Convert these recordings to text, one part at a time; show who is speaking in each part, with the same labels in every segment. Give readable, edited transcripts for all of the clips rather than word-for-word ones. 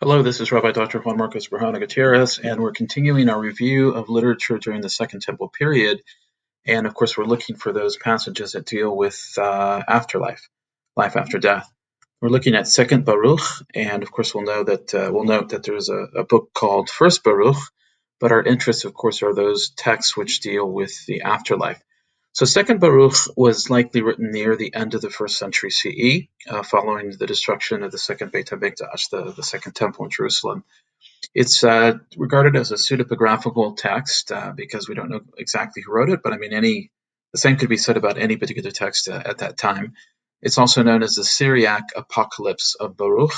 Speaker 1: Hello, this is Rabbi Dr. Juan Marcos Berjana Gutierrez, and we're continuing our review of literature during the Second Temple period. And of course, we're looking for those passages that deal with afterlife, life after death. We're looking at Second Baruch, and of course, we'll note that there's a book called First Baruch, but our interests, of course, are those texts which deal with the afterlife. So Second Baruch was likely written near the end of the first century CE, following the destruction of the second Beit HaMikdash, the second temple in Jerusalem. It's regarded as a pseudepigraphical text because we don't know exactly who wrote it, but I mean, the same could be said about any particular text at that time. It's also known as the Syriac Apocalypse of Baruch.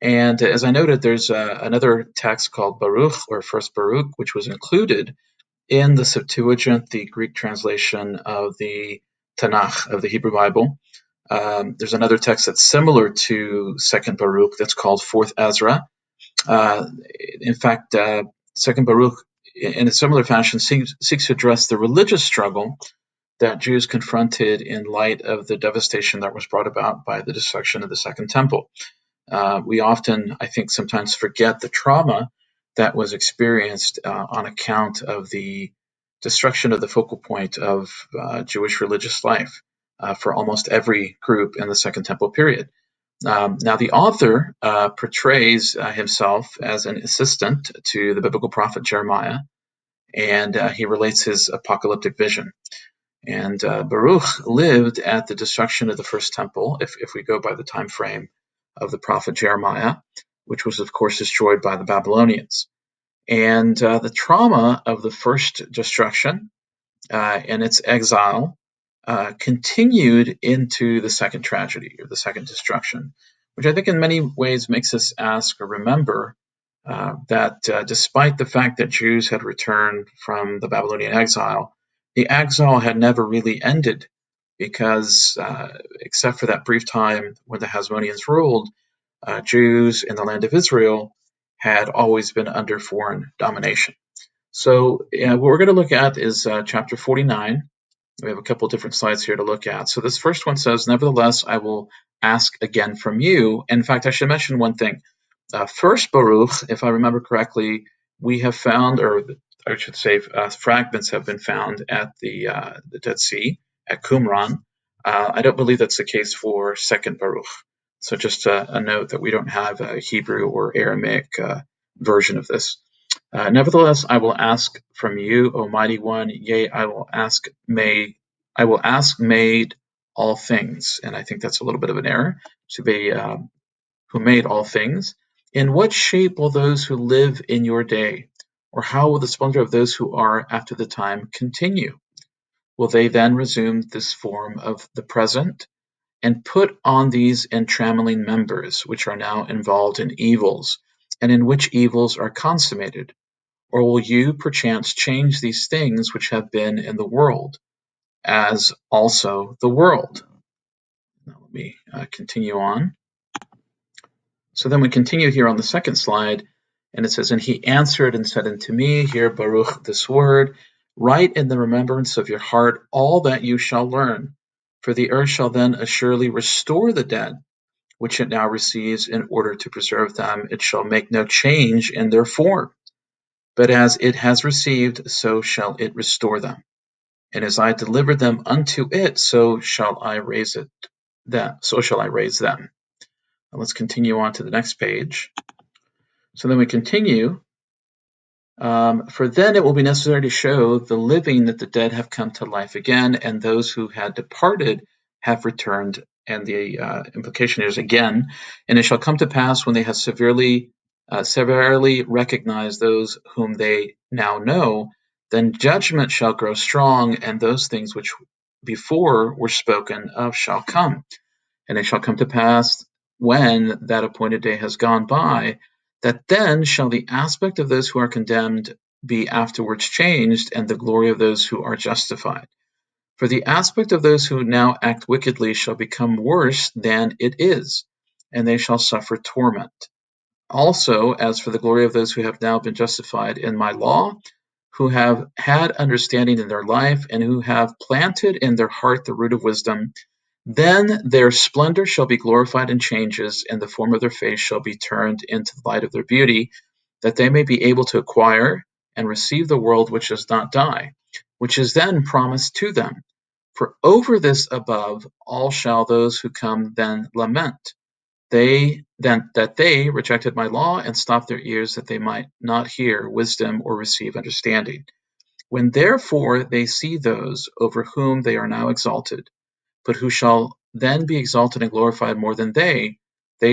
Speaker 1: And as I noted, there's another text called Baruch, or First Baruch, which was included in the Septuagint, the Greek translation of the Tanakh, of the Hebrew Bible. There's another text that's similar to Second Baruch that's called Fourth Ezra. In fact, Second Baruch, in a similar fashion, seeks to address the religious struggle that Jews confronted in light of the devastation that was brought about by the destruction of the Second Temple. We often, I think, sometimes forget the trauma that was experienced on account of the destruction of the focal point of Jewish religious life for almost every group in the Second Temple period. Now, the author portrays himself as an assistant to the biblical prophet Jeremiah, and he relates his apocalyptic vision. And Baruch lived at the destruction of the first temple, if we go by the time frame of the prophet Jeremiah, which was, of course, destroyed by the Babylonians. And the trauma of the first destruction and its exile continued into the second tragedy, or the second destruction, which I think in many ways makes us ask or remember that despite the fact that Jews had returned from the Babylonian exile, the exile had never really ended because, except for that brief time when the Hasmoneans ruled, Jews in the land of Israel had always been under foreign domination. So what we're going to look at is chapter 49. We have a couple of different slides here to look at. So this first one says, "Nevertheless, I will ask again from you." In fact, I should mention one thing. First Baruch, if I remember correctly, we have found, or I should say, fragments have been found at the Dead Sea at Qumran. I don't believe that's the case for Second Baruch. So just a note that we don't have a Hebrew or Aramaic version of this. Nevertheless, I will ask from you, O Mighty One. Yea, I will ask made all things. And I think that's a little bit of an error. To be who made all things. In what shape will those who live in your day, or how will the splendor of those who are after the time continue? Will they then resume this form of the present, and put on these entrammeling members, which are now involved in evils, and in which evils are consummated? Or will you perchance change these things which have been in the world, as also the world? Now let me continue on. So then we continue here on the second slide, and it says, "And he answered and said unto me," here Baruch, this word, "write in the remembrance of your heart all that you shall learn, for the earth shall then assuredly restore the dead, which it now receives, in order to preserve them. It shall make no change in their form. But as it has received, so shall it restore them. And as I delivered them unto it, so shall I raise them. Now let's continue on to the next page. So then we continue. For then it will be necessary to show the living that the dead have come to life again, and those who had departed have returned. And the implication is again, and it shall come to pass when they have severely recognized those whom they now know, then judgment shall grow strong, and those things which before were spoken of shall come. And it shall come to pass when that appointed day has gone by, that then shall the aspect of those who are condemned be afterwards changed, and the glory of those who are justified. For the aspect of those who now act wickedly shall become worse than it is, and they shall suffer torment. Also, as for the glory of those who have now been justified in my law, who have had understanding in their life, and who have planted in their heart the root of wisdom, Then their splendor shall be glorified in changes, and the form of their face shall be turned into the light of their beauty, that they may be able to acquire and receive the world which does not die, which is then promised to them. For over this above all shall those who come then lament. They rejected my law and stopped their ears that they might not hear wisdom or receive understanding. When therefore they see those over whom they are now exalted, but who shall then be exalted and glorified more than they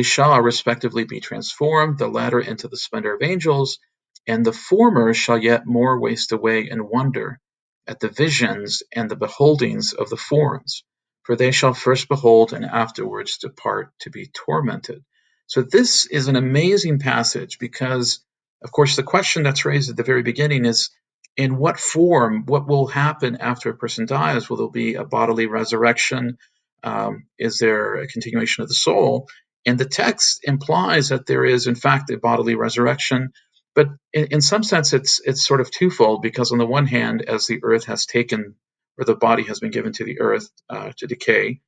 Speaker 1: shall respectively be transformed, the latter into the splendor of angels, and the former shall yet more waste away in wonder at the visions and the beholdings of the forms. For they shall first behold and afterwards depart to be tormented. So this is an amazing passage because, of course, the question that's raised at the very beginning is, in what form, what will happen after a person dies? Will there be a bodily resurrection? Is there a continuation of the soul? And the text implies that there is, in fact, a bodily resurrection. But in some sense, it's sort of twofold, because on the one hand, as the earth has taken, or the body has been given to the earth to decay,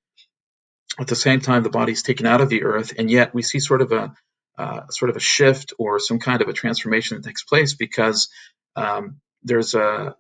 Speaker 1: at the same time the body's taken out of the earth, and yet we see sort of a shift or some kind of a transformation that takes place, because there's a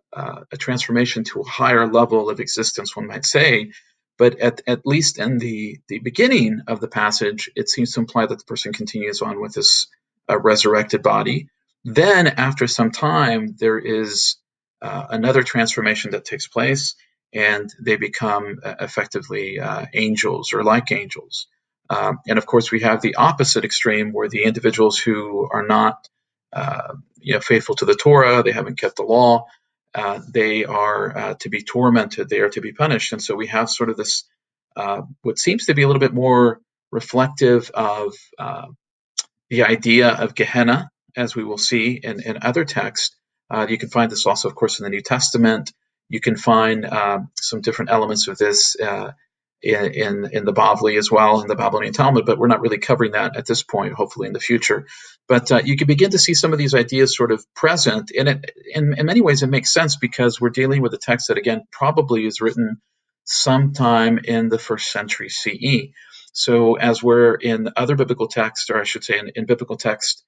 Speaker 1: transformation to a higher level of existence, one might say. But at least in the beginning of the passage, it seems to imply that the person continues on with this resurrected body. Then, after some time, there is another transformation that takes place, and they become effectively angels or like angels. And of course, we have the opposite extreme, where the individuals who are not faithful to the Torah, they haven't kept the law, they are to be tormented, they are to be punished. And so we have sort of this, what seems to be a little bit more reflective of the idea of Gehenna, as we will see in other texts. You can find this also, of course, in the New Testament. You can find some different elements of this in the Bavli as well, in the Babylonian Talmud, but we're not really covering that at this point, hopefully in the future. But you can begin to see some of these ideas sort of present, and in many ways it makes sense, because we're dealing with a text that, again, probably is written sometime in the 1st century CE. So as we're in other biblical texts, or I should say in biblical text,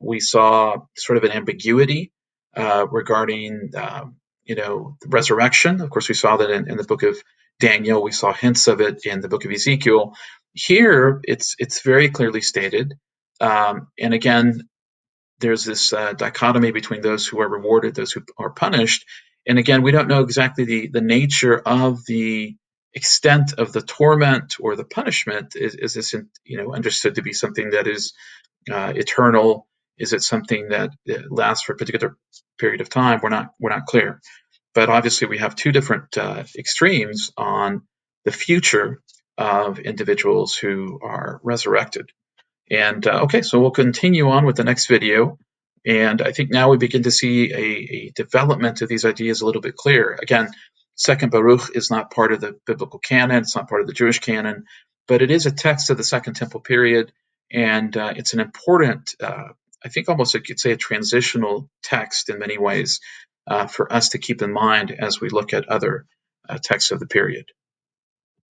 Speaker 1: we saw sort of an ambiguity regarding the resurrection. Of course, we saw that in the book of Daniel. We saw hints of it in the book of Ezekiel. Here, it's very clearly stated. And again, there's this dichotomy between those who are rewarded, those who are punished. And again, we don't know exactly the nature of the extent of the torment or the punishment. Is this understood to be something that is eternal? Is it something that lasts for a particular period of time? We're not clear. But obviously, we have two different extremes on the future of individuals who are resurrected. And okay, so we'll continue on with the next video. And I think now we begin to see a development of these ideas a little bit clearer. Again, Second Baruch is not part of the biblical canon. It's not part of the Jewish canon, but it is a text of the Second Temple period. And it's an important, I think almost I could say a transitional text in many ways for us to keep in mind as we look at other texts of the period.